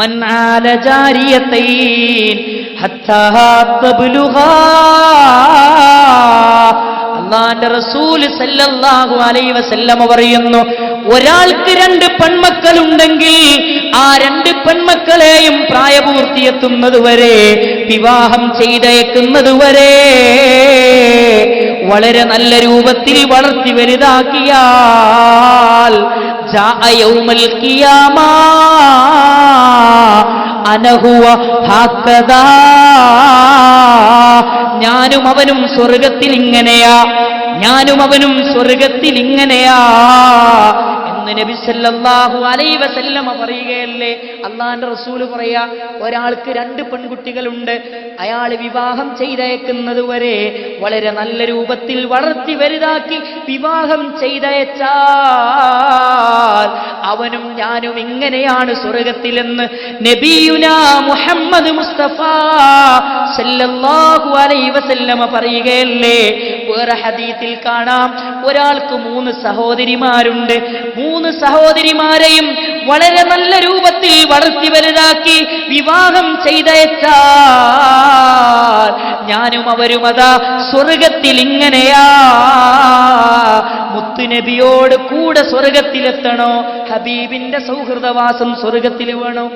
മൻ ആല ജാരിയതൈൻ ഹത്താ തബ്ലുഗാ. അല്ലാഹുവിന്റെ റസൂൽ സല്ലല്ലാഹു അലൈഹി വസല്ലം പറയുന്നു, ഒരാൾക്ക് 2 പെൺമക്കളുണ്ടെങ്കിൽ ആ 2 പെൺമക്കളെയും പ്രായപൂർത്തിയെത്തുന്നതുവരെ, വിവാഹം ചെയ്തയക്കുന്നതുവരെ വളരെ നല്ല രൂപത്തിൽ വളർത്തി വലുതാക്കിയാൽ ജാഅ യൗമൽ ഖിയാമ അനഹുവ ഹക്കദാ, ഞാനും അവനും സ്വർഗത്തിൽ ഇങ്ങനെയാ, ഞാനും അവനും സ്വർഗത്തിൽ ഇങ്ങനെയാ എന്ന് നബി സല്ലല്ലാഹു അലൈഹി വസല്ലമ പറയുകയല്ലേ. അല്ലാഹുവിന്റെ റസൂൽ പറയാ, ഒരാൾക്ക് 2 പെൺകുട്ടികളുണ്ട്, അയാൾ വിവാഹം ചെയ്തയക്കുന്നതുവരെ വളരെ നല്ല രൂപത്തിൽ വളർത്തി വലുതാക്കി വിവാഹം ചെയ്തയച്ചാൽ അവനും ഞാനും ഇങ്ങനെയാണ് സ്വർഗത്തിലെന്ന് നബിയുനാ മുഹമ്മദ് മുസ്തഫ സല്ലല്ലാഹു അലൈഹി വസല്ലമ പറയുകയല്ലേ. വേറെ ഹദീസിൽ കാണാം, ഒരാൾക്ക് 3 സഹോദരിമാരുണ്ട്. 3 സഹോദരിമാരെയും വളരെ നല്ല രൂപത്തിൽ വളർത്തി വലുതാക്കി വിവാഹം ചെയ്തയച്ചാൽ ഞാനും അവരും അതാ സ്വർഗത്തിൽ ഇങ്ങനെയാ. മുത്തുനബിയോട് കൂടെ സ്വർഗത്തിലെത്തണോ? ഹബീബിന്റെ സൗഹൃദവാസം സ്വർഗത്തിൽ വേണോ?